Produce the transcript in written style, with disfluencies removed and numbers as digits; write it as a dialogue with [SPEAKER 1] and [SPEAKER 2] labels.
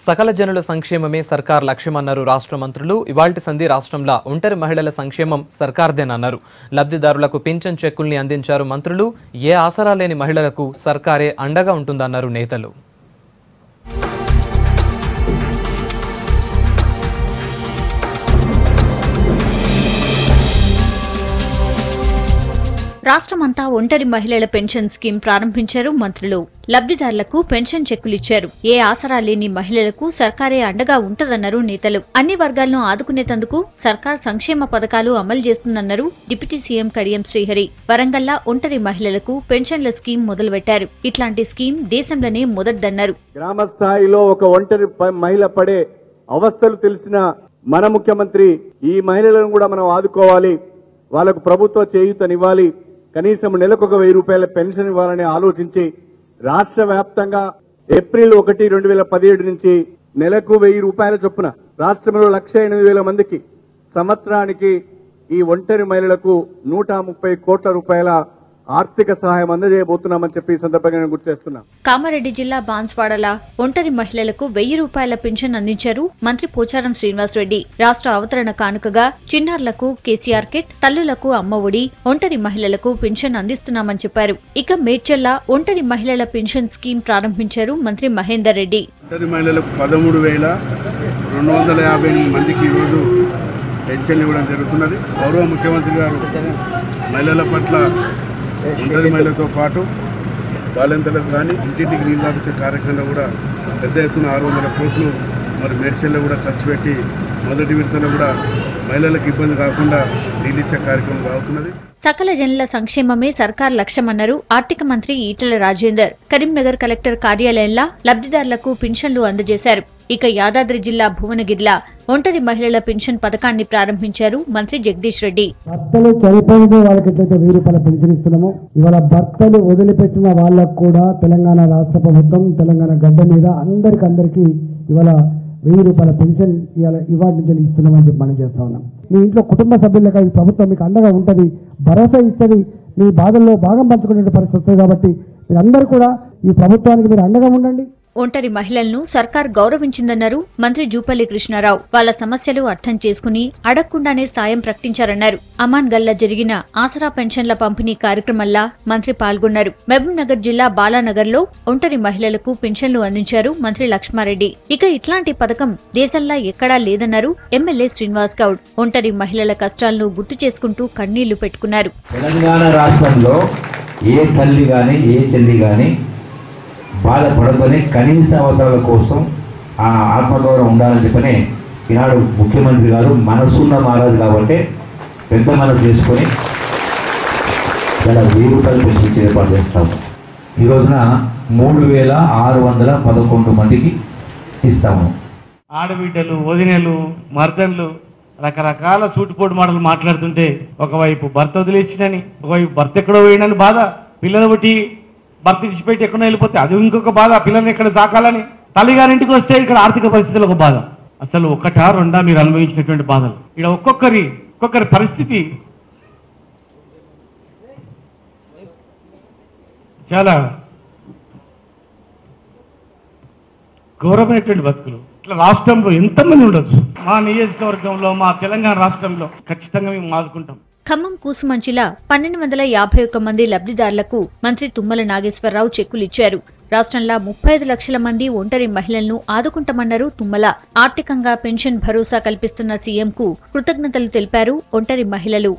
[SPEAKER 1] సకల జనుల సంక్షేమమే సర్కార్ లక్ష్యమన్నారు రాష్ట్ర మంత్రులు. ఇవాల్టి సంధి రాష్ట్రంలో ఒంటరి మహిళల సంక్షేమం సర్కార్దేనన్నారు. లబ్ధిదారులకు పింఛన్ చెక్కుల్ని అందించారు మంత్రులు. ఏ ఆసరా లేని మహిళలకు సర్కారే అండగా ఉంటుందన్నారు నేతలు.
[SPEAKER 2] రాష్ట్రమంతా ఒంటరి మహిళల పెన్షన్ స్కీమ్ ప్రారంభించారు మంత్రులు. లబ్ధిదారులకు పెన్షన్ చెక్కులిచ్చారు. ఏ ఆసరా లేని మహిళలకు సర్కారే అండగా ఉంటదన్నారు నేతలు. అన్ని వర్గాలను ఆదుకునేందుకు సర్కార్ సంక్షేమ పథకాలు అమలు చేస్తుందన్నారు డిప్యూటీ సీఎం కడియం శ్రీహరి. వరంగల్లా ఒంటరి మహిళలకు పెన్షన్ల స్కీమ్ మొదలుపెట్టారు. ఇట్లాంటి స్కీమ్ దేశంలోనే మొదటిదన్నారు.
[SPEAKER 3] గ్రామ స్థాయిలో ఒక ఒంటరి మహిళ పడే అవస్థలు తెలిసిన మన ముఖ్యమంత్రి ఈ మహిళలను కూడా మనం ఆదుకోవాలి, వాళ్లకు ప్రభుత్వ చేయూతనివ్వాలి, కనీసం నెలకు 1000 రూపాయల పెన్షన్ ఇవ్వాలని ఆలోచించి రాష్ట్ర వ్యాప్తంగా ఏప్రిల్ 1, 2017 నుంచి నెలకు 1000 రూపాయల చొప్పున రాష్ట్రంలో 1,08,000 మందికి సంవత్సరానికి ఈ ఒంటరి మహిళలకు 130 కోట్ల రూపాయల ఆర్థిక సహాయం అందజేయబోతున్నామని చెప్పి ఈ సందర్భంగా నేను గుర్తు చేస్తున్నాను.
[SPEAKER 2] కామారెడ్డి జిల్లా బాన్స్వాడల ఒంటరి మహిళలకు 1000 రూపాయల పింఛన్ అందించారు మంత్రి పోచారం శ్రీనివాస్ రెడ్డి. రాష్ట్ర అవతరణ కానుకగా చిన్నారులకు కేసీఆర్ కిట్, తల్లులకు అమ్మ ఒడి, ఒంటరి మహిళలకు పింఛన్ అందిస్తున్నామని చెప్పారు. ఇక మేడ్చల్ల ఒంటరి మహిళల పింఛన్ స్కీమ్ ప్రారంభించారు మంత్రి మహేందర్ రెడ్డి.
[SPEAKER 4] ఒంటరి మహిళలకు 13,258 మందికి ఈరోజు పెన్షన్ ఇవ్వడం జరుగుతున్నది. గౌరవ ముఖ్యమంత్రి గారు మహిళల పట్ల ఒంటరి మహిళలతో పాటు బాలింతలకు కానీ ఇంటింటికి నీళ్ళు ఆపించే కార్యక్రమంలో కూడా పెద్ద ఎత్తున 600 కోట్లు మరి మేడ్చల్లో కూడా ఖర్చు పెట్టి మొదటి విడతలో కూడా మహిళలకు ఇబ్బంది కాకుండా నీళ్ళిచ్చే కార్యక్రమం సాగుతున్నది.
[SPEAKER 2] సకల జనుల సంక్షేమమే సర్కార్ లక్ష్యమన్నారు ఆర్థిక మంత్రి ఈటెల రాజేందర్. కరీంనగర్ కలెక్టర్ కార్యాలయంలో లబ్ధిదారులకు పింఛన్లు అందజేశారు. ఇక యాదాద్రి జిల్లా భువనగిరిలో ఒంటరి మహిళల పింఛన్ పథకాన్ని ప్రారంభించారు మంత్రి జగదీష్ రెడ్డి.
[SPEAKER 5] భర్తలు చనిపోయిన వాళ్ళకి ఎట్లయితే 1000 రూపాయల పెన్షన్ ఇస్తున్నామో ఇవాళ భర్తలు వదిలిపెట్టిన వాళ్ళకు కూడా తెలంగాణ రాష్ట్ర ప్రభుత్వం తెలంగాణ గడ్డ మీద అందరికీ ఇవాళ 1000 రూపాయల పెన్షన్ ఇవాటి నుంచి ఇస్తున్నామని చెప్పి మనం చేస్తా ఉన్నాం. మీ ఇంట్లో కుటుంబ సభ్యులకు ఈ ప్రభుత్వం మీకు అండగా ఉంటుంది, భరోసా ఇస్తుంది, మీ బాధల్లో భాగం పంచుకునే పరిస్థితి వస్తుంది. కాబట్టి మీరందరూ కూడా ఈ ప్రభుత్వానికి మీరు అండగా ఉండండి.
[SPEAKER 2] ఒంటరి మహిళలను సర్కార్ గౌరవించిందన్నారు మంత్రి జూపల్లి కృష్ణారావు. వాళ్ల సమస్యలు అర్థం చేసుకుని అడగకుండానే సాయం ప్రకటించారన్నారు. అమాన్ గల్లా జరిగిన ఆసరా పెన్షన్ల పంపిణీ కార్యక్రమంలో మంత్రి పాల్గొన్నారు. మహబూబ్ నగర్ జిల్లా బాలానగర్ లో ఒంటరి మహిళలకు పెన్షన్లు అందించారు మంత్రి లక్ష్మారెడ్డి. ఇక ఇట్లాంటి పథకం దేశంలో ఎక్కడా లేదన్నారు ఎమ్మెల్యే శ్రీనివాస్ గౌడ్. ఒంటరి మహిళల కష్టాలను గుర్తు చేసుకుంటూ కన్నీళ్లు పెట్టుకున్నారు.
[SPEAKER 6] తెలంగాణ రాష్ట్రంలో ఏ తల్లి గాని ఏ చెల్లి గాని బాధపడతోనే కనీస అవసరాల కోసం ఆ ఆత్మగౌరవం ఉండాలని చెప్పనే ఈనాడు ముఖ్యమంత్రి గారు మనసున్న మహారాజు కాబట్టి పెద్ద మనసు చేసుకొని ఇలా 1000 రూపాయలు పెన్షన్ ఏర్పాటు చేస్తాము. ఈ రోజున 3,611 మందికి ఇస్తాము.
[SPEAKER 7] ఆడబిడ్డలు, వదినలు, మర్దన్లు రకరకాల సూటిపోటు మాటలు మాట్లాడుతుంటే ఒకవైపు భర్త వదిలేసినని, ఒకవైపు భర్త ఎక్కడో పోయినని బాధ, పిల్లలు బట్టి భర్త విడిచిపెట్టి ఎక్కడో వెళ్ళిపోతే అది ఇంకొక బాధ, పిల్లల్ని ఎక్కడ సాకాలని, తల్లిగారింటికి వస్తే ఇక్కడ ఆర్థిక పరిస్థితులు ఒక బాధ. అసలు ఒకటా రెండా మీరు అనుభవించినటువంటి బాధలు. ఇక్కడ ఒక్కొక్కరి పరిస్థితి చాలా ఘోరమైనటువంటి బతుకులు. ఇట్లా రాష్ట్రంలో ఎంతమంది ఉండొచ్చు. మా నియోజకవర్గంలో, మా తెలంగాణ రాష్ట్రంలో ఖచ్చితంగా మేము ఆదుకుంటాం.
[SPEAKER 2] ఖమ్మం కూసుమంచిలా 1251 మంది లబ్ధిదారులకు మంత్రి తుమ్మల నాగేశ్వరరావు చెక్కులిచ్చారు. రాష్ట్రంలో 35 లక్షల మంది ఒంటరి మహిళలను ఆదుకుంటామన్నారు తుమ్మల. ఆర్థికంగా పెన్షన్ భరోసా కల్పిస్తున్న సీఎంకు కృతజ్ఞతలు తెలిపారు ఒంటరి మహిళలు.